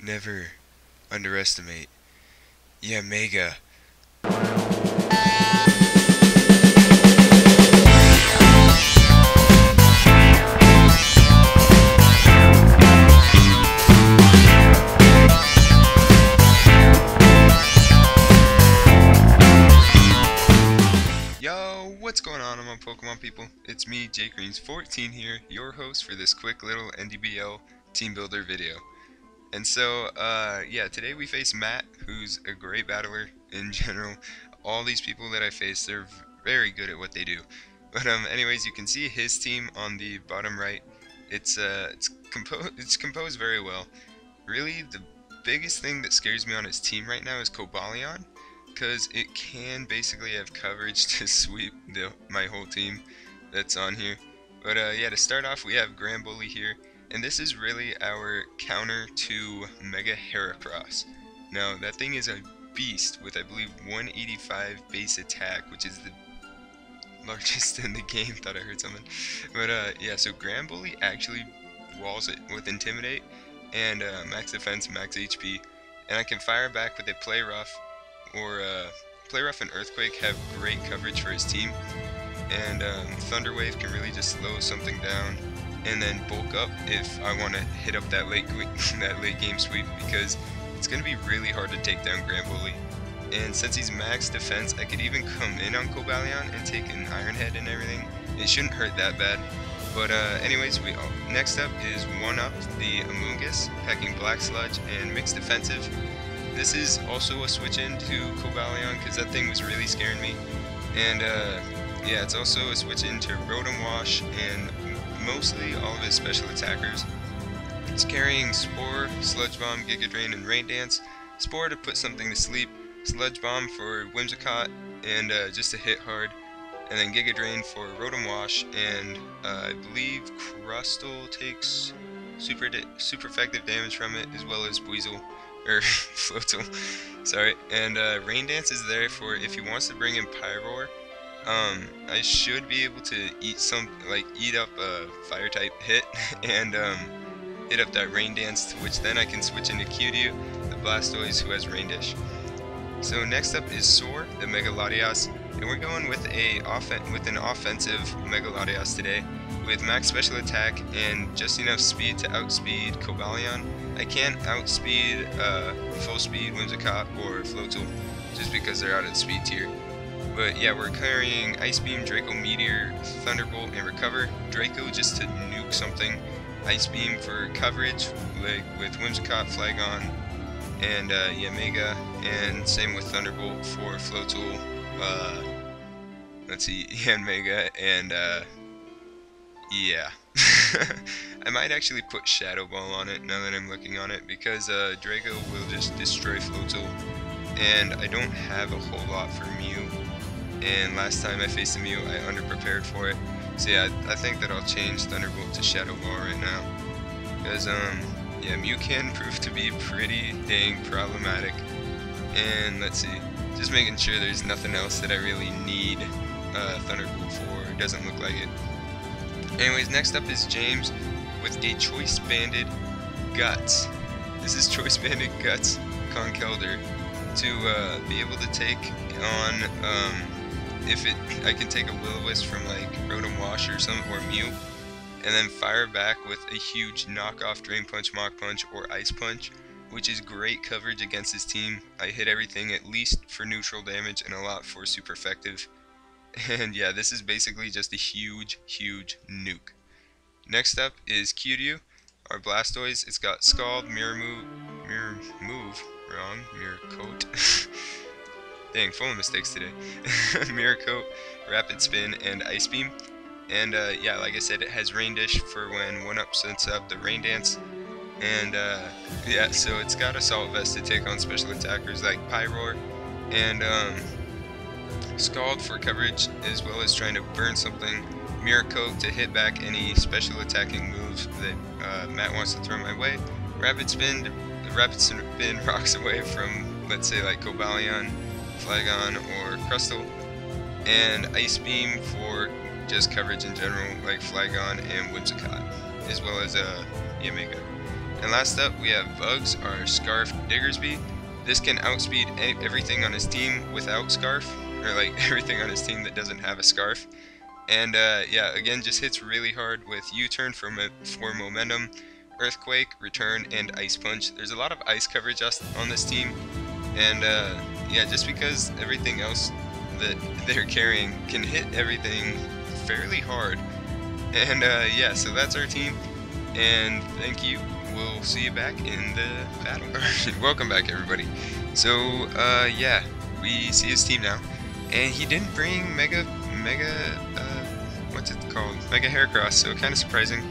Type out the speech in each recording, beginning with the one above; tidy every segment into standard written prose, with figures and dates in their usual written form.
Never underestimate Mega. Yo, what's going on, my Pokemon people? It's me, JGreens14 here, your host for this quick little NDBL team builder video. And so, yeah, today we face Matt, who's a great battler in general. All these people that I face, they're very good at what they do. But anyways, you can see his team on the bottom right. It's composed very well. Really, the biggest thing that scares me on his team right now is Cobalion, because it can basically have coverage to sweep my whole team that's on here. But yeah, to start off, we have Granbully here. And this is really our counter to Mega Heracross. Now, that thing is a beast with, I believe, 185 base attack, which is the largest in the game. Thought I heard something. But, yeah, so Granbully actually walls it with Intimidate and max defense, max HP. And I can fire back with a Play Rough, or Play Rough and Earthquake have great coverage for his team. And Thunder Wave can really just slow something down. And then bulk up if I want to hit up that late game sweep, because it's going to be really hard to take down Granbully. And since he's max defense, I could even come in on Cobalion and take an Iron Head and everything. It shouldn't hurt that bad. But anyways, next up is 1-Up the Amoonguss, packing Black Sludge and Mixed Defensive. This is also a switch in to Cobalion, because that thing was really scaring me. And yeah, it's also a switch into Rotom Wash and mostly all of his special attackers. It's carrying Spore, Sludge Bomb, Giga Drain, and Rain Dance. Spore to put something to sleep, Sludge Bomb for Whimsicott and just to hit hard, and then Giga Drain for Rotom Wash, and I believe Crustle takes super effective damage from it, as well as Buizel, or Floatzel, sorry. And Rain Dance is there for if he wants to bring in Pyroar. I should be able to eat up a fire type hit and hit up that Rain Dance, which then I can switch into Cutie, the Blastoise who has Rain Dish. So next up is Soar, the Mega Latias, and we're going with an offensive Mega Latias today, with max special attack and just enough speed to outspeed Cobalion. I can't outspeed full speed Whimsicott or Floatzel, just because they're out of the speed tier. But yeah, we're carrying Ice Beam, Draco Meteor, Thunderbolt, and Recover. Draco just to nuke something. Ice Beam for coverage, like with Whimsicott, Flagon, and yeah, Mega. And same with Thunderbolt for Floatzel. Let's see, and Mega, and yeah. I might actually put Shadow Ball on it now that I'm looking on it, because Draco will just destroy Floatzel, and I don't have a whole lot for Mew. And last time I faced a Mew, I underprepared for it. So yeah, I think that I'll change Thunderbolt to Shadow Ball right now. Because, yeah, Mew can prove to be pretty dang problematic. And let's see, just making sure there's nothing else that I really need Thunderbolt for. It doesn't look like it. Anyways, next up is James with a Choice Banded Guts. This is Choice Banded Guts Conkeldurr to be able to take on I can take a Will-O-Wisp from like Rotom Wash or Mew, and then fire back with a huge knockoff Drain Punch, Mach Punch, or Ice Punch, which is great coverage against his team. I hit everything at least for neutral damage and a lot for super effective. And yeah, this is basically just a huge nuke. Next up is Cutie, our Blastoise. It's got Scald, Mirror Coat. Dang, full of mistakes today. Mirror Coat, Rapid Spin, and Ice Beam. And yeah, like I said, it has Rain Dish for when 1-Up sets up the Rain Dance. And yeah, so it's got Assault Vest to take on special attackers like Pyroar, and Scald for coverage, as well as trying to burn something. Mirror Coat to hit back any special attacking moves that Matt wants to throw my way. Rapid Spin rocks away from, let's say, like Cobalion, Flagon, or Crustle, and Ice Beam for just coverage in general, like Flagon and Whimsicott, as well as Yamega. And last up, we have Bugs, our Scarf Diggersby. This can outspeed everything on his team without Scarf, or like everything on his team that doesn't have a Scarf. And yeah, again, just hits really hard with U-turn for momentum, Earthquake, Return, and Ice Punch. There's a lot of ice coverage on this team, and yeah, just because everything else that they're carrying can hit everything fairly hard. And yeah, so that's our team, and thank you. We'll see you back in the battle. Welcome back, everybody. So yeah, we see his team now, and he didn't bring Mega what's it called? Mega Heracross, so kind of surprising,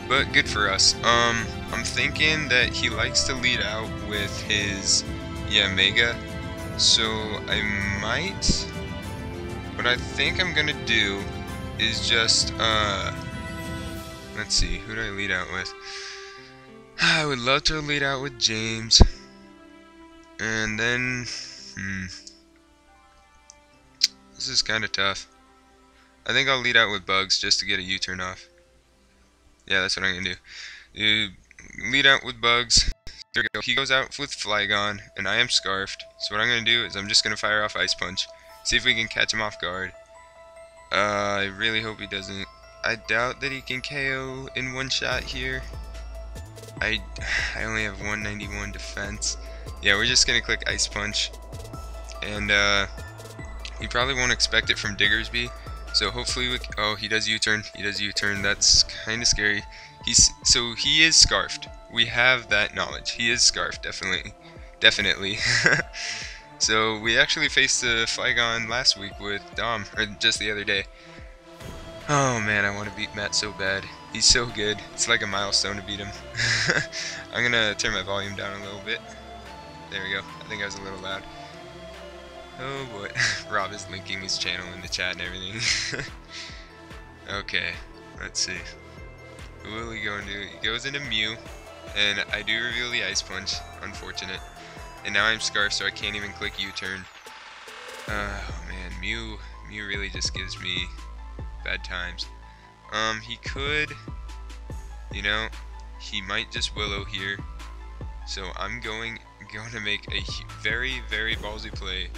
but good for us. I'm thinking that he likes to lead out with his Mega, so I might. What I think I'm gonna do is just let's see, who do I lead out with? I would love to lead out with James, and then this is kind of tough. I think I'll lead out with Bugs just to get a U-turn off. Yeah, that's what I'm gonna do. Lead out with Bugs. There we go. He goes out with Flygon, and I am Scarfed. So what I'm gonna do is I'm just gonna fire off Ice Punch, see if we can catch him off guard. I really hope he doesn't. I doubt that he can KO in one shot here. I only have 191 defense. Yeah, we're just gonna click Ice Punch, and he probably won't expect it from Diggersby. So hopefully oh, he does U-turn. He does U-turn. That's kind of scary. So he is Scarfed. We have that knowledge. He is Scarfed, definitely. So we actually faced the Flygon last week with Dom, or just the other day. Oh man, I want to beat Matt so bad. He's so good. It's like a milestone to beat him. I'm gonna turn my volume down a little bit. There we go. I think I was a little loud. Oh boy. Rob is linking his channel in the chat and everything. Okay, let's see. Who will he go into? He goes into Mew, and I do reveal the Ice Punch. Unfortunate. And now I'm Scarf, so I can't even click U-turn. Oh man, Mew really just gives me bad times. He could, you know, he might just Willow here. So I'm going to make a very, very ballsy play.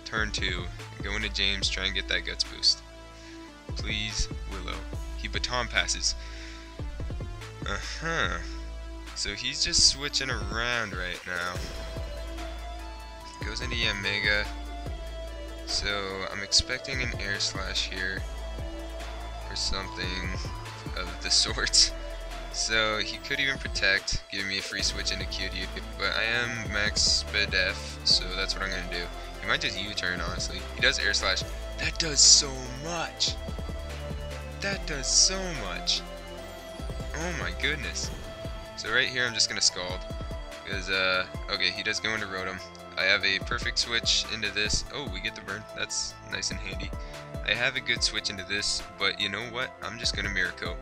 Turn 2, go into James, try and get that Guts boost. Please, Willow. He baton passes. So he's just switching around right now. Goes into Mega. So I'm expecting an Air Slash here, or something of the sorts. So he could even protect, give me a free switch into QD, but I am max Spedef, so that's what I'm gonna do. He might just U-turn, honestly. He does Air Slash. That does so much. That does so much. Oh my goodness. So right here I'm just gonna Scald, because okay, he does go into Rotom. I have a perfect switch into this. Oh, we get the burn. That's nice and handy. I have a good switch into this, but you know what? I'm just gonna Mirror Coat.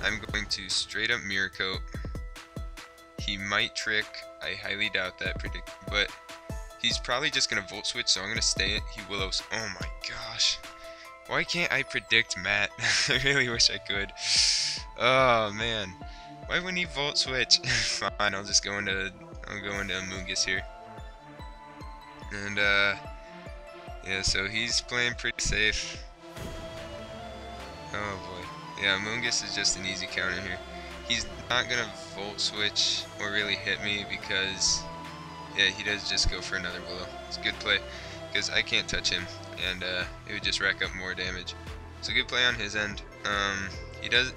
I'm going to straight up Mirror Coat. He might trick. I highly doubt that, but he's probably just gonna Volt Switch, so I'm gonna stay it. He Willows. Oh my gosh. Why can't I predict Matt? I really wish I could. Oh man. Why wouldn't he Volt Switch? Fine, I'll go into Amoonguss here. And yeah, so he's playing pretty safe. Oh boy. Yeah, Amoonguss is just an easy counter here. He's not gonna Volt Switch or really hit me because yeah, he does just go for another Willow. It's a good play because I can't touch him, and it would just rack up more damage. So good play on his end. He does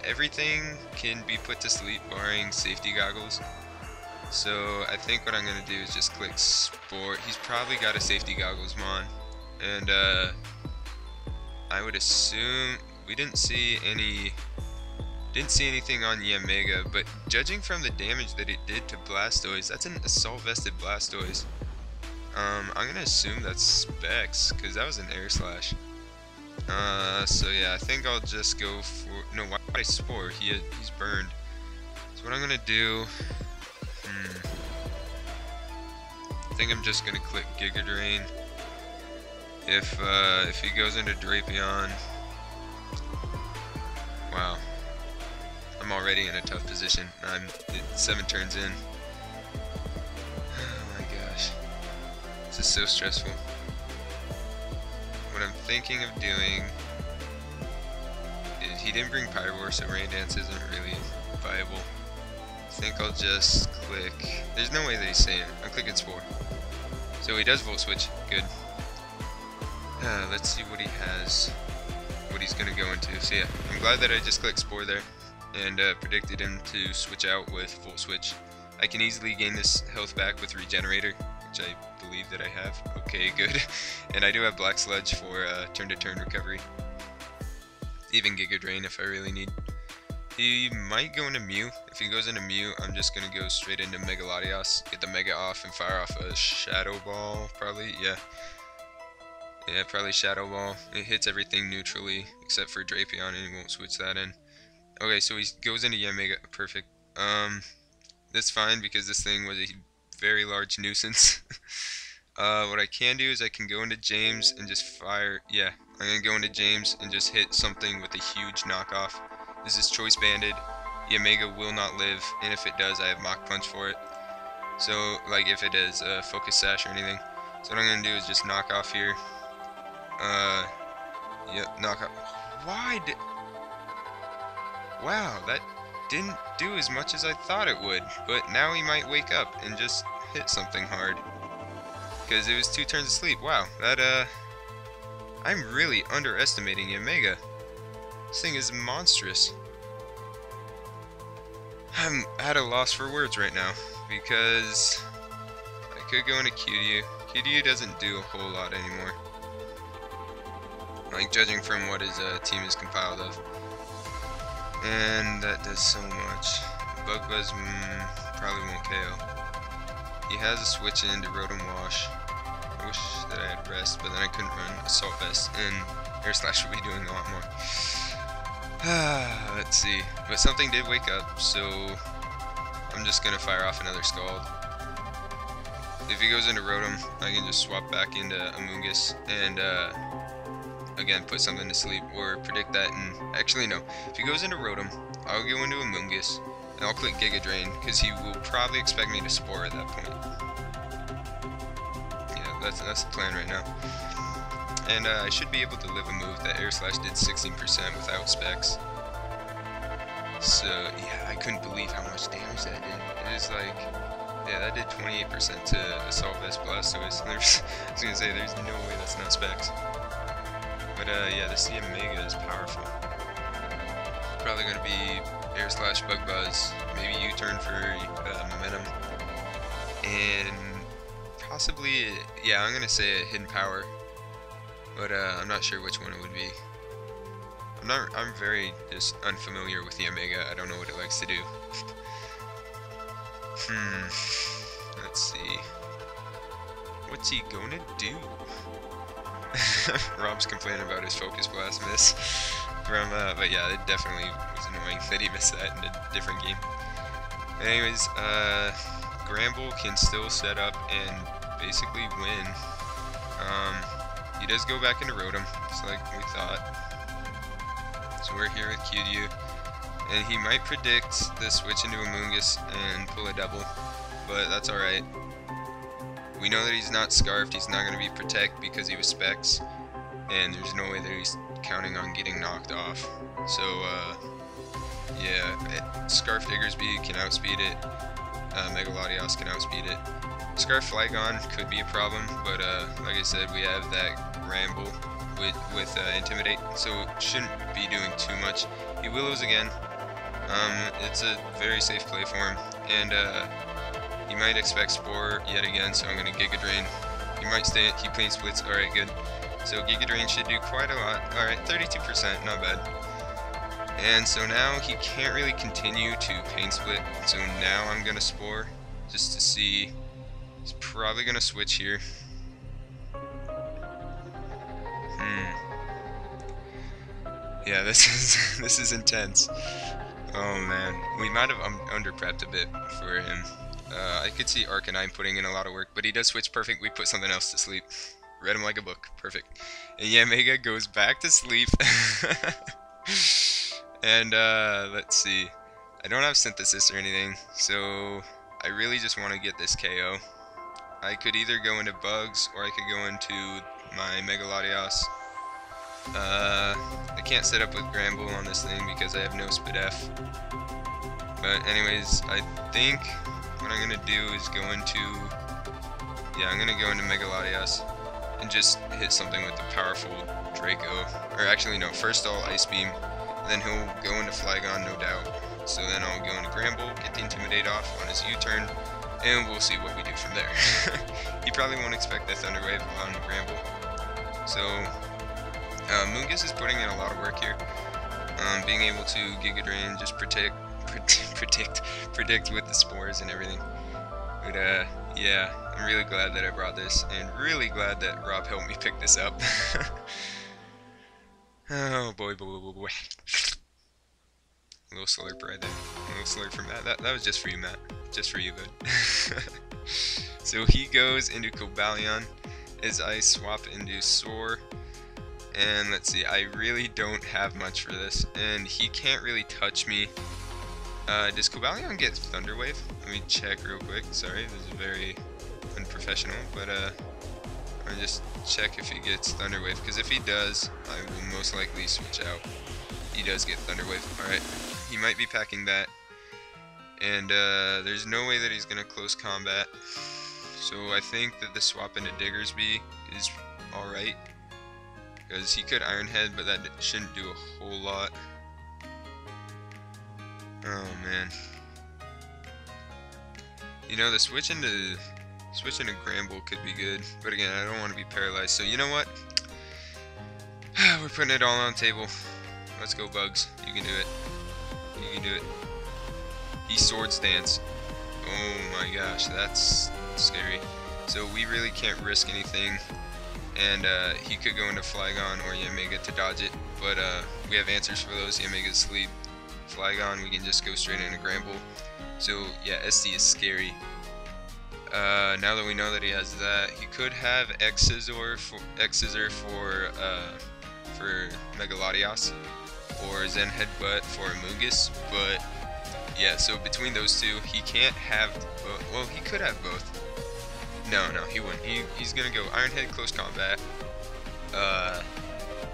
everything can be put to sleep barring safety goggles. So I think what I'm gonna do is just click Sport. He's probably got a safety goggles mon, and I would assume we didn't see anything on Mega, but judging from the damage that it did to Blastoise, that's an assault vested Blastoise. I'm gonna assume that's Specs, because that was an Air Slash. So yeah, I think I'll just go for, no, why would I Spore? He's burned. So what I'm gonna do, I think I'm just gonna click Giga Drain. If he goes into Drapion, wow, I I'm already in a tough position. I'm 7 turns in. Oh my gosh. This is so stressful. What I'm thinking of doing is, he didn't bring Pyroar, so Rain Dance isn't really viable. I think I'll just click. There's no way that he's saying it. I'm clicking Spore. So he does Volt Switch. Good. Let's see what he has. What he's gonna go into. So yeah, I'm glad that I just clicked Spore there and predicted him to switch out with Volt Switch. I can easily gain this health back with Regenerator, which I believe that I have. Okay, good. And I do have Black Sludge for turn-to-turn recovery. Even Giga Drain if I really need. He might go into Mew. If he goes into Mew, I'm just gonna go straight into Mega Latios, get the Mega off, and fire off a Shadow Ball, probably. Yeah, probably Shadow Ball. It hits everything neutrally except for Drapion, and he won't switch that in. Okay, so he goes into Mega. Perfect. That's fine because this thing was a very large nuisance. What I can do is I can go into James and just fire. Yeah, I'm gonna go into James and just hit something with a huge knockoff. This is Choice Banded. Yamega will not live, and if it does, I have Mach Punch for it. So, like, if it is Focus Sash or anything. So what I'm gonna do is just knock off here. Yep, knock off. Why did? Wow, that didn't do as much as I thought it would. But now he might wake up and just hit something hard. Because it was 2 turns of sleep. Wow, that I'm really underestimating Yamega. This thing is monstrous. I'm at a loss for words right now because I could go into QDU. QDU doesn't do a whole lot anymore, like judging from what his team is compiled of, and that does so much. Bug Buzz probably won't KO. He has a switch into Rotom Wash. I wish that I had Rest, but then I couldn't run Assault Vest, and Air Slash would be doing a lot more. Let's see. But something did wake up, so I'm just gonna fire off another Scald. If he goes into Rotom, I can just swap back into Amoonguss and again put something to sleep or predict that. And actually no, if he goes into Rotom, I'll go into Amoonguss and I'll click Giga Drain because he will probably expect me to Spore at that point. Yeah, that's the plan right now. And I should be able to live a move that Air Slash did 16% without specs. So yeah, I couldn't believe how much damage that did. It was like, yeah, that did 28% to Assault Vest Blastoise. I was gonna say, there's no way that's not specs. But yeah, this Yamega is powerful. Probably gonna be Air Slash Bug Buzz, maybe U-turn for momentum, and possibly, yeah, I'm gonna say a Hidden Power. But I'm not sure which one it would be. I'm very just unfamiliar with the Yamega. I don't know what it likes to do. Let's see. What's he gonna do? Rob's complaining about his Focus Blast miss from but yeah, it definitely was annoying that he missed that in a different game. Anyways, Gramble can still set up and basically win. He does go back into Rotom, just like we thought. So we're here with QDU. And he might predict the switch into Amoonguss and pull a double, but that's alright. We know that he's not Scarfed, he's not going to be Protect because he was Specs, and there's no way that he's counting on getting knocked off. So, yeah, Scarf Diggersby can outspeed it, Mega Latios can outspeed it. Scarf Flygon could be a problem, but like I said, we have that Ramble with Intimidate, so it shouldn't be doing too much. He Willows again. It's a very safe play for him, and he might expect Spore yet again, so I'm going to Giga Drain. He might stay, he Pain Splits, alright, good. So Giga Drain should do quite a lot. Alright, 32%, not bad. And so now he can't really continue to Pain Split, so now I'm going to Spore, just to see. He's probably going to switch here. Yeah, this is intense. Oh man, we might have under-prepped a bit for him. I could see Arcanine putting in a lot of work, but he does switch perfect. We put something else to sleep. Read him like a book. Perfect. And Yamega goes back to sleep. And let's see. I don't have synthesis or anything, so I really just want to get this KO. I could either go into bugs or I could go into my Megalodios. I can't set up with Gramble on this thing because I have no Spit F. But anyways, I think what I'm gonna do is go into, I'm gonna go into Megalodios and just hit something with the powerful Draco. Or actually no, first I'll Ice Beam, then he'll go into Flygon, no doubt. So then I'll go into Gramble, get the Intimidate off on his U-turn, and we'll see what we do from there. He probably won't expect the Thunder Wave on Gramble. So Moongus is putting in a lot of work here. Being able to Giga Drain, just predict with the spores and everything. But yeah, I'm really glad that I brought this, and really glad that Rob helped me pick this up. Oh boy. A little slurp right there. A little slurp from Matt. That was just for you, Matt. Just for you, bud. So he goes into Cobalion as I swap into Soar. And let's see, I really don't have much for this. And he can't really touch me. Does Cobalion get Thunder Wave? Let me check real quick. Sorry, this is very unprofessional. But I'll just check if he gets Thunder Wave. Because if he does, I will most likely switch out. He does get Thunder Wave. Alright, he might be packing that. And there's no way that he's going to close combat. So I think that the swap into Diggersby is alright. Because he could Iron Head, but that shouldn't do a whole lot. Oh man. You know, the switch into Gramble could be good. But again, I don't want to be paralyzed. So you know what? We're putting it all on the table. Let's go, Bugs. You can do it. You can do it. He Sword Stance. Oh my gosh, that's scary. So we really can't risk anything. And he could go into Flygon or Yamega to dodge it. But we have answers for those. Yamega Sleep. Flygon, we can just go straight into Gramble. So yeah, SD is scary. Now that we know that he has that, he could have X-Scissor for Megalodios, or Zen Headbutt for Amoonguss, but yeah, so between those two, he can't have both. Well, he could have both. No, he wouldn't. He's gonna go Iron Head close combat,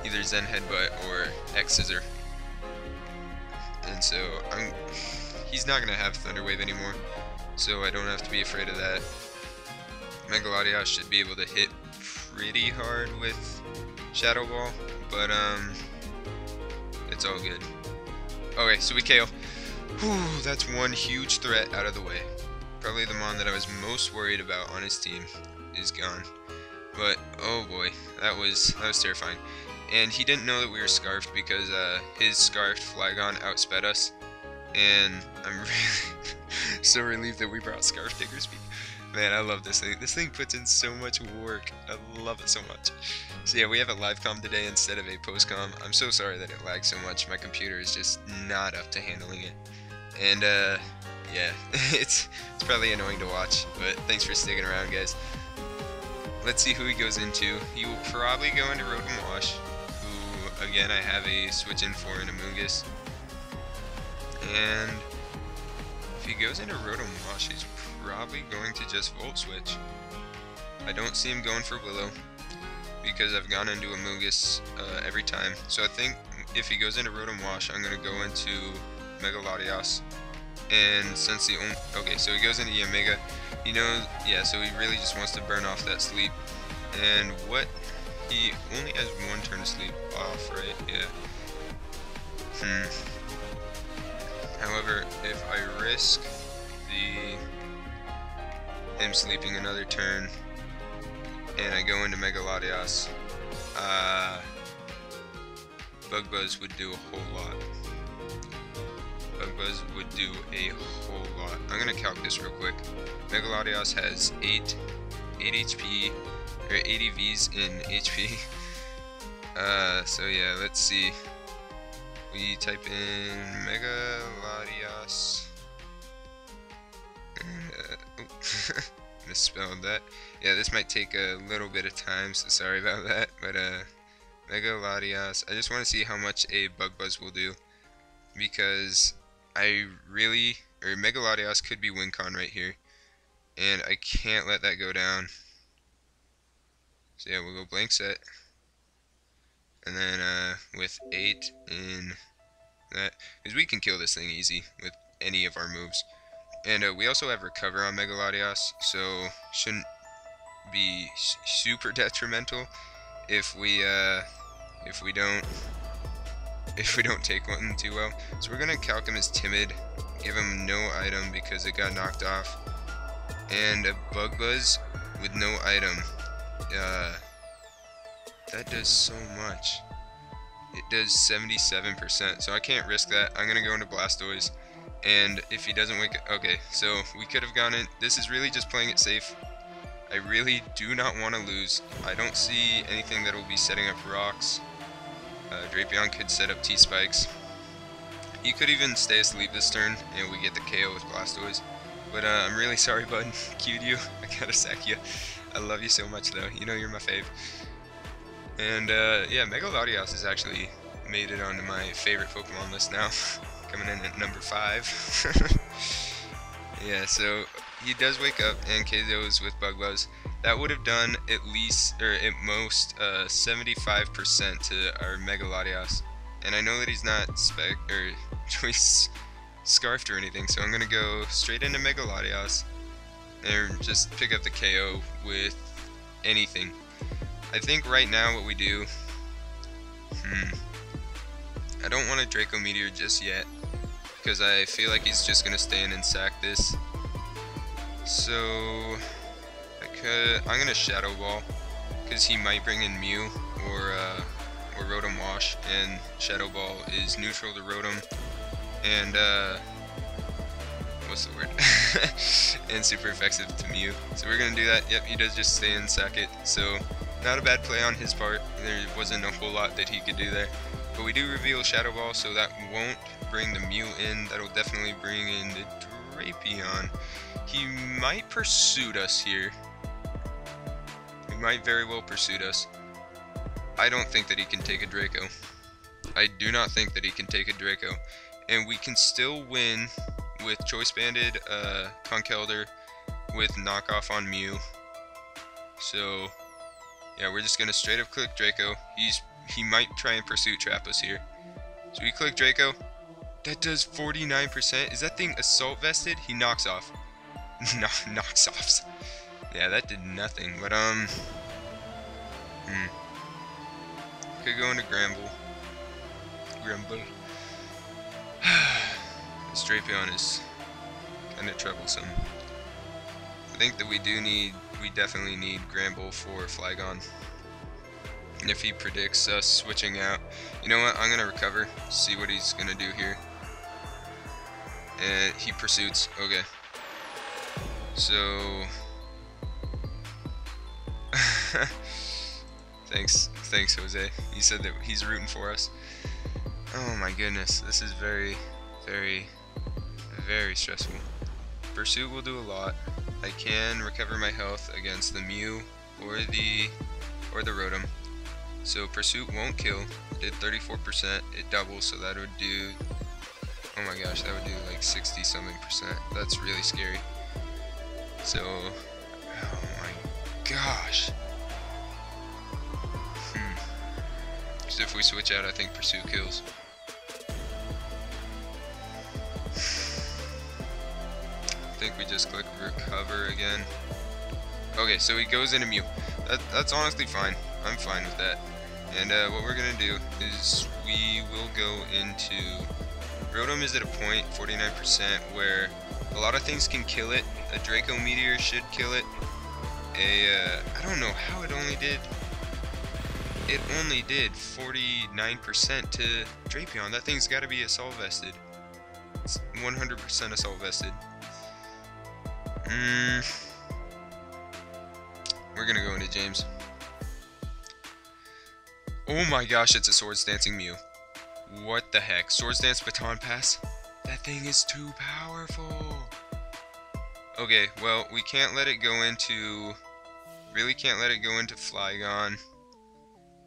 either Zen Headbutt or X-Scissor. And so he's not gonna have Thunder Wave anymore, so I don't have to be afraid of that. Megalodios should be able to hit pretty hard with Shadow Ball, but it's all good. Okay, so we KO. Whew, that's one huge threat out of the way. Probably the Mon that I was most worried about on his team is gone. But oh boy, that was terrifying. And he didn't know that we were scarfed because his scarfed Flygon outsped us. And I'm really so relieved that we brought Scarf Diggersby. Man, I love this thing. This thing puts in so much work. I love it so much. So yeah, we have a live comm today instead of a post comm. I'm so sorry that it lags so much. My computer is just not up to handling it. And yeah, it's probably annoying to watch, but thanks for sticking around, guys. Let's see who he goes into. He will probably go into Rotom Wash, who again I have a switch in for in Amoonguss. And if he goes into Rotom Wash, he's probably going to just Volt Switch. I don't see him going for Willow because I've gone into Amoonguss every time. So I think if he goes into Rotom Wash, I'm going to go into Megalodios. And since the only... Okay, so he goes into Yamega. He knows... Yeah, so he really just wants to burn off that sleep. And what... He only has one turn of sleep off, right? Yeah. However, if I risk him sleeping another turn and I go into Megalodios, Bug Buzz would do a whole lot. Bug Buzz would do a whole lot. I'm gonna calc this real quick. Megalodios has 8 HP, or 8 EVs in HP. So yeah, let's see. We type in Megalodios. Misspelled that. Yeah, this might take a little bit of time, so sorry about that. But Megalodios, I just want to see how much a Bug Buzz will do, because Megalodios could be Wincon right here, and I can't let that go down. So yeah, we'll go blank set, and then with 8 in that, because we can kill this thing easy with any of our moves. And we also have recover on Megalodios, so shouldn't be super detrimental if we don't take one too well. So we're gonna calc him as timid, give him no item because it got knocked off, and a bug buzz with no item. That does so much. It does 77%, so I can't risk that. I'm gonna go into Blastoise, and if he doesn't wake up, okay, so we could have gone in. This is really just playing it safe. I really do not want to lose. I don't see anything that will be setting up rocks. Drapion could set up T-Spikes. He could even stay asleep this turn, and we get the KO with Blastoise. But I'm really sorry, bud. Cued you. I gotta sack you. I love you so much, though. You know you're my fave. And yeah, Megalodios has actually made it onto my favorite Pokemon list now. Coming in at number 5. Yeah, so he does wake up and KOs with Bug Buzz. That would have done at least, or at most, 75% to our Megalodios. And I know that he's not choice scarfed or anything, so I'm gonna go straight into Megalodios and just pick up the KO with anything. I think right now what we do, I don't want a Draco Meteor just yet, because I feel like he's just gonna stay in and sack this. So I'm gonna Shadow Ball, because he might bring in Mew or Rotom Wash, and Shadow Ball is neutral to Rotom, and what's the word? And super effective to Mew. So we're gonna do that. Yep, he does just stay in, sack it. So not a bad play on his part. There wasn't a whole lot that he could do there. But we do reveal Shadow Ball, so that won't bring the Mew in. That'll definitely bring in the Drapion. He might pursue us here. He might very well pursue us. I don't think that he can take a Draco. I do not think that he can take a Draco. And we can still win with Choice Banded Conkeldurr with knockoff on Mew. So yeah, we're just gonna straight up click Draco. He might try and pursuit trap us here. So we click Draco. That does 49%. Is that thing assault vested? He knocks off. Knocks offs. Yeah, that did nothing. But could go into Gramble. This Drapion is kind of troublesome. I think that we definitely need Gramble for Flygon. And if he predicts us switching out, you know what, I'm going to recover, see what he's going to do here. And he pursuits, okay. So, thanks Jose. He said that he's rooting for us. Oh my goodness, this is very, very, very stressful. Pursuit will do a lot. I can recover my health against the Mew or the Rotom. So Pursuit won't kill. It did 34%. It doubles, so that would do, oh my gosh, that would do like 60 something percent. That's really scary. So, oh my gosh. So if we switch out, I think Pursuit kills. I think we just click recover again. Okay, so he goes into Mew. That's honestly fine. I'm fine with that. And what we're gonna do is we will go into Rotom is at a point 49% where a lot of things can kill it. A Draco Meteor should kill it. I don't know how it only did. It only did 49% to Drapion. That thing's got to be assault vested. It's 100% assault vested. We're gonna go into James. Oh my gosh, it's a Swords Dancing Mew. What the heck? Swords Dance Baton Pass? That thing is too powerful. Okay, well, we can't let it go into... Really can't let it go into Flygon.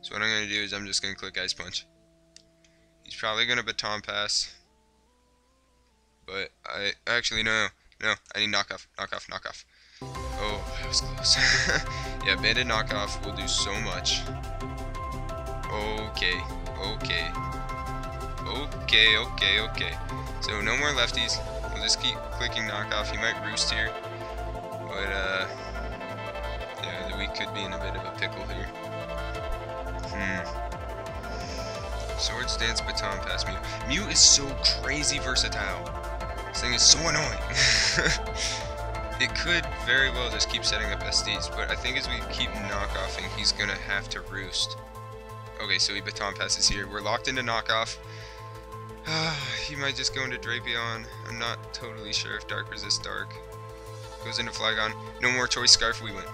So what I'm going to do is I'm just going to click Ice Punch. He's probably going to Baton Pass. but I actually no, I need knock off. Oh, that was close. Yeah, bandit knockoff will do so much. Okay. So no more lefties. We'll just keep clicking knockoff. He might roost here, but yeah, we could be in a bit of a pickle here. Sword stance baton pass Mew. Mew is so crazy versatile. This thing is so annoying. It could very well just keep setting up SDs, but I think as we keep knockoffing, he's gonna have to roost. Okay, so he baton passes here. We're locked into knockoff. He might just go into Drapion. I'm not totally sure if Dark resists Dark. Goes into Flygon. No more Choice Scarf, we win.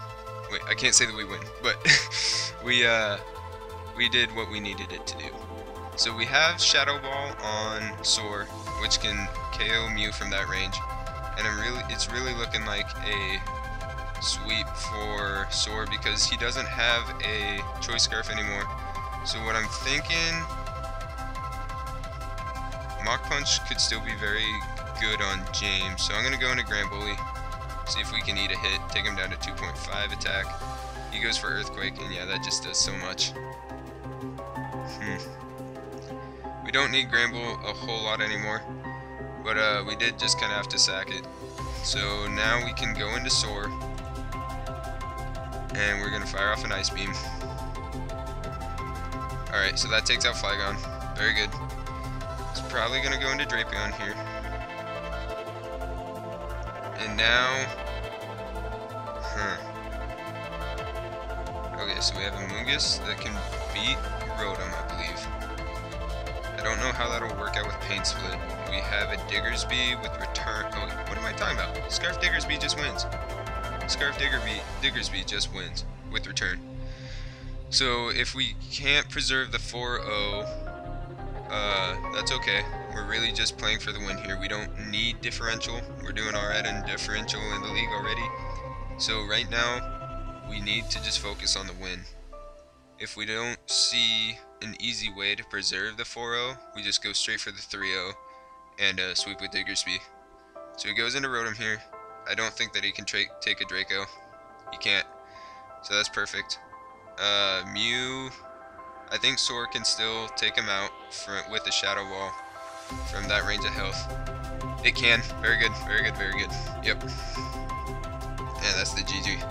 Wait, I can't say that we win, but we did what we needed it to do. So we have Shadow Ball on Soar, which can KO Mew from that range. And it's really looking like a sweep for Soar because he doesn't have a Choice Scarf anymore. So what I'm thinking, Mach Punch could still be very good on James. So I'm going to go into Grand Bully, see if we can eat a hit, take him down to 2.5 attack. He goes for Earthquake, and yeah, that just does so much. We don't need Grand Bull a whole lot anymore, but we did just kind of have to sack it. So now we can go into Soar, and we're going to fire off an Ice Beam. Alright, so that takes out Flygon. Very good. It's probably going to go into Drapion here. And now... Okay, so we have a Mungus that can beat Rotom, I believe. I don't know how that'll work out with Paint Split. We have a Diggersby with Return... Oh, what am I talking about? Scarf Diggersby just wins. Scarf Diggersby just wins with Return. So if we can't preserve the 4-0, that's okay. We're really just playing for the win here. We don't need differential. We're doing alright in differential in the league already. So right now, we need to just focus on the win. If we don't see an easy way to preserve the 4-0, we just go straight for the 3-0 and sweep with Diggersby. So he goes into Rotom here. I don't think that he can take a Draco. He can't. So that's perfect. Mew, I think Soar can still take him out with a Shadow Ball from that range of health. It can. Very good. Yep. Yeah, that's the GG.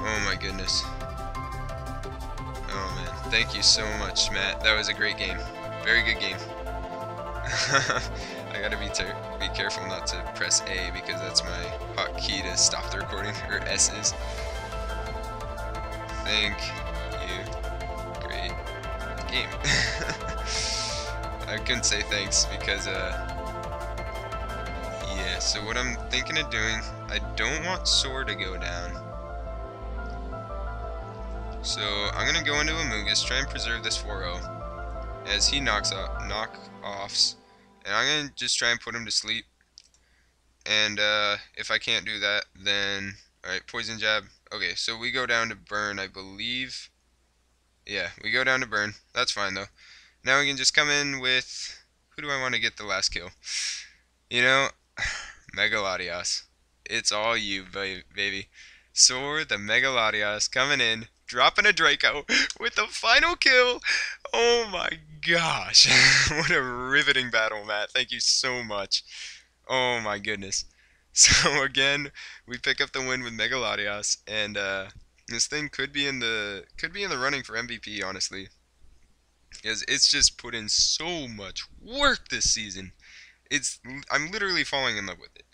Oh my goodness. Oh man. Thank you so much, Matt. That was a great game. Very good game. I gotta be careful not to press A because that's my hotkey to stop the recording, or S is. Thank you. Great game. I couldn't say thanks because, yeah, so what I'm thinking of doing, I don't want Soar to go down. So I'm going to go into Amoonguss, try and preserve this 4-0 as he knocks offs. And I'm going to just try and put him to sleep. And if I can't do that, then, alright, Poison Jab. Okay, so we go down to Burn, I believe. Yeah, we go down to Burn. That's fine, though. Now we can just come in with... Who do I want to get the last kill? You know, Megalodios. It's all you, baby. Soar the Megalodios coming in, dropping a Draco with the final kill. Oh my gosh. What a riveting battle, Matt. Thank you so much. Oh my goodness. So again, we pick up the win with Megalodios, and this thing could be in the running for MVP, honestly, because it's just put in so much work this season. I'm literally falling in love with it.